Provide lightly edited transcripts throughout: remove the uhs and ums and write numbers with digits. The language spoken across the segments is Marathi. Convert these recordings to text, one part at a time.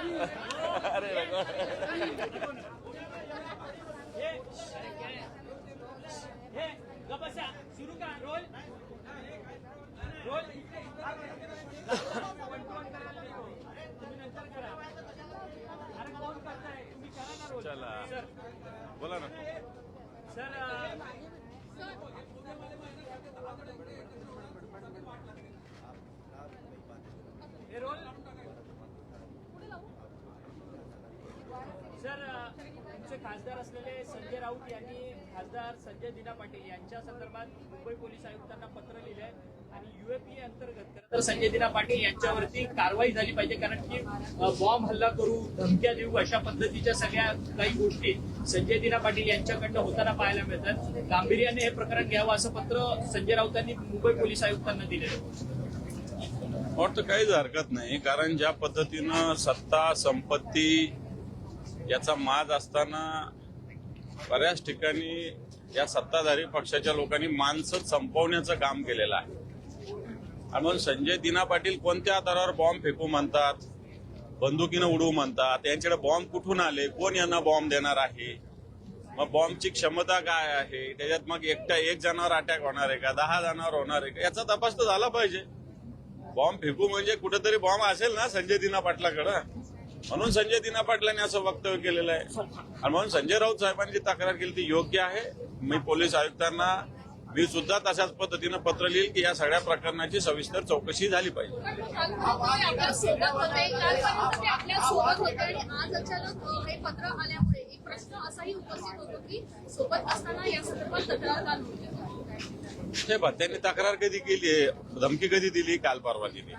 अरे शुरू का रोल रोल चला बोला ना सर रोल सर तुमचे खासदार असलेले संजय राऊत यांनी खासदार संजय दिना पाटील यांच्या संदर्भात मुंबई पोलीस आयुक्तांना पत्र लिहिले आहे आणि UAPA अंतर्गत तर संजय दिना पाटील यांच्यावरती कारवाई झाली पाहिजे, कारण की बॉम्ब हल्ला करू, धमक्या देऊ अशा पद्धतीच्या सगळ्या काही गोष्टी संजय दिना पाटील यांच्याकडनं होताना पाहायला मिळतात. गांभीर्याने हे प्रकरण घ्यावं असं पत्र संजय राऊतांनी मुंबई पोलीस आयुक्तांना दिले. वाटतं काहीच हरकत नाही, कारण ज्या पद्धतीनं सत्ता संपत्ती याचा माज असताना बऱ्याच ठिकाणी या सत्ताधारी पक्षाच्या लोकांनी माणसं संपवण्याचं काम केलेलं आहे. आणि म्हणून संजय दिना पाटील कोणत्या आधारावर बॉम्ब फेकू म्हणतात, बंदुकीनं उडवू म्हणतात, यांच्याकडे बॉम्ब कुठून आले, कोण यांना बॉम्ब देणार आहे, मग बॉम्बची क्षमता काय आहे, त्याच्यात मग एक जणांवर अटॅक होणार आहे का, 10 जणांवर होणार आहे का, याचा तपास तर झाला पाहिजे. बॉम्ब फेकू म्हणजे कुठेतरी बॉम्ब असेल ना संजय दिना पाटलाकडं, म्हणून संजय दिना पाटलांनी असं वक्तव्य केलेलं आहे. आणि म्हणून संजय राऊत साहेबांनी जी तक्रार केली ती योग्य आहे. मी पोलीस आयुक्तांना मी सुद्धा तशाच पद्धतीनं पत्र लिहिल की या सगळ्या प्रकरणाची सविस्तर चौकशी झाली पाहिजे. हे बघ, त्यांनी तक्रार कधी केली आहे, धमकी कधी दिली, काल परवा दिली,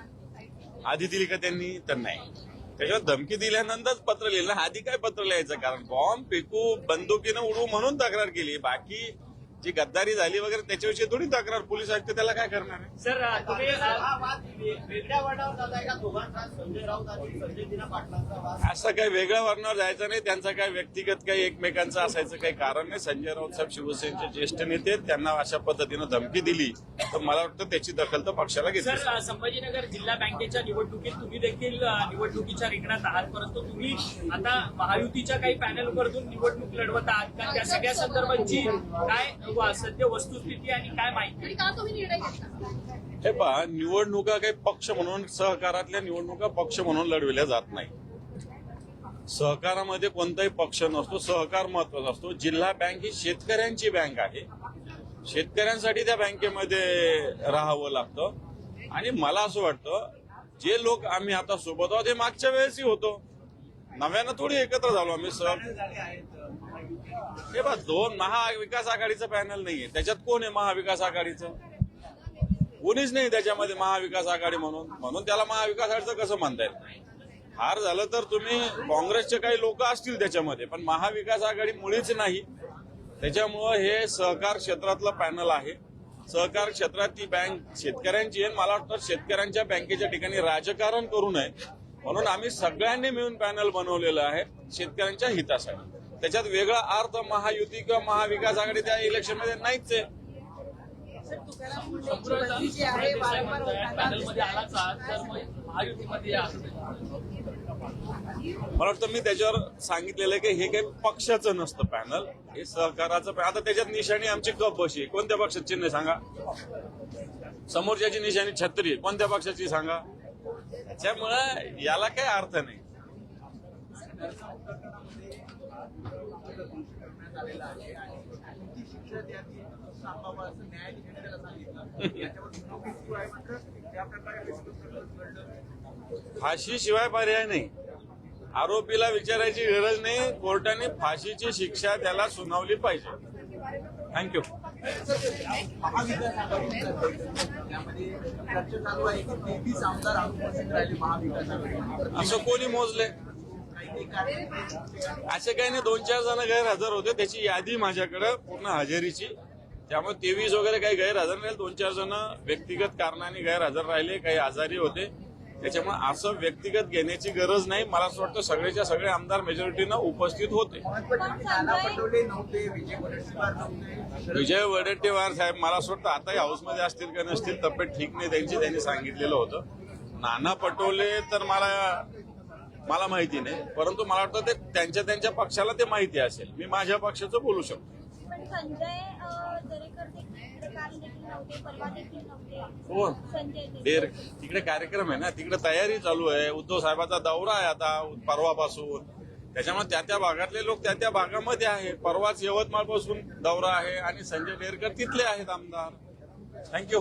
आधी दिली का त्यांनी, तर नाही. त्याच्यावर धमकी दिल्यानंतरच पत्र लिहिलं, आधी काय पत्र लिहायचं, कारण बॉम्ब फेकू बंदुकीनं उडवू म्हणून तक्रार केली. बाकी जी गद्दारी झाली वगैरे त्याच्याविषयी थोडी तक्रार, पोलीस आयुक्त त्याला काय करणार आहे. सर तुम्ही वेगळ्या वाटावर जात आहे का दोघांचा, संजय राऊत आणि संजय दिना पाटलांचा वाद? असं काही वेगळ्या वर्णावर जायचं नाही, त्यांचा काही व्यक्तिगत काही एकमेकांचं असायचं काही कारण नाही. संजय राऊत साहेब शिवसेनेचे ज्येष्ठ नेते, त्यांना अशा पद्धतीनं धमकी दिली तर मला वाटतं त्याची दखल तर पक्षाला घेतली. सर संभाजीनगर जिल्हा बँकेच्या निवडणुकीत तुम्ही देखील निवडणुकीच्या रिंगणात आहात, परंतु तुम्ही आता महायुतीच्या काही पॅनलवरून निवडणूक लढवत आहात का, त्या सगळ्या संदर्भाची काय सद्य वस्तुस्थिती आणि काय माहिती का तुम्ही निर्णय घेतला? हे पहा, निवडणुका काही पक्ष म्हणून, सहकारातल्या निवडणुका पक्ष म्हणून लढविल्या जात नाही. सहकारामध्ये कोणताही पक्ष नसतो, सहकार महत्वाचा असतो. जिल्हा बँक ही शेतकऱ्यांची बँक आहे, शेतकऱ्यांसाठी त्या बँकेमध्ये राहावं लागतं. आणि मला असं वाटतं जे लोक आम्ही आता सोबत आहोत ते मागच्या वेळेसही होतो, नव्यानं थोडी एकत्र झालो आम्ही. हे बघ, 2 महाविकास आघाडीचं पॅनल नाहीये, त्याच्यात कोण आहे महाविकास आघाडीचं, कोणीच नाही त्याच्यामध्ये महाविकास आघाडी म्हणून त्याला महाविकास आघाडीचं कसं म्हणता येईल. हार झालं तर तुम्ही काँग्रेसचे काही लोक असतील त्याच्यामध्ये, पण महाविकास आघाडी मुळीच नाही. त्याच्यामुळं हे सहकार क्षेत्रातलं पॅनल आहे. सहकार क्षेत्रात ती बँक शेतकऱ्यांची आहे. मला वाटतं शेतकऱ्यांच्या बँकेच्या ठिकाणी राजकारण करू नये म्हणून आम्ही सगळ्यांनी मिळून पॅनल बनवलेलं आहे शेतकऱ्यांच्या हितासाठी. त्याच्यात वेगळा अर्थ महायुती किंवा महाविकास आघाडी त्या इलेक्शनमध्ये नाहीच आहे. मला वाटतं मी त्याच्यावर सांगितलेलं आहे की हे काही पक्षाचं नसतं पॅनल, हे सहकाराचं. आता त्याच्यात निशाणी आमची कप बशी, कोणत्या पक्षाची चिन्ह सांगा, समोरच्याची निशाणी छत्री, कोणत्या पक्षाची सांगा. त्याच्यामुळं याला काही अर्थ नाही. फाशीशिवाय पर्याय नाही. आरोपीला विचारायची गरज नाही, कोर्टाने फाशीची शिक्षा त्याला सुनावली पाहिजे. थँक्यू. असं कोणी मोजले? असे काही नाही, 2-4 जण गैरहजर होते, त्याची यादी माझ्याकडे पूर्ण हजेरीची. त्यामुळे 23 वगैरे काही गैरहजर नाही, 2-4 जण व्यक्तिगत कारणाने गैरहजर राहिले, काही आजारी होते. त्याच्यामुळे असं व्यक्तिगत घेण्याची गरज नाही. मला असं वाटतं सगळेच्या सगळे आमदार मेजॉरिटीनं उपस्थित होते. विजय वडेट्टीवार साहेब मला असं वाटतं आताही हाऊसमध्ये असतील का नसतील, तब्येत ठीक नाही त्यांची, त्यांनी सांगितलेलं होतं. नाना पटोले तर मला मला माहिती नाही, परंतु मला वाटतं ते त्यांच्या पक्षाला ते माहिती असेल. मी माझ्या पक्षाचं बोलू शकतो. पण संजय दरेकर देखील काल देखील नव्हते, परवा देखील नव्हते. कोण? संजय देर तिकडे कार्यक्रम आहे ना, तिकडे तयारी चालू आहे. उद्धव साहेबांचा दौरा आहे आता परवापासून. त्याच्यामुळे त्या भागातले लोक त्या भागामध्ये आहे. परवाच यवतमाळ पासून दौरा आहे आणि संजय देरकर तिथले आहेत आमदार. थँक्यू.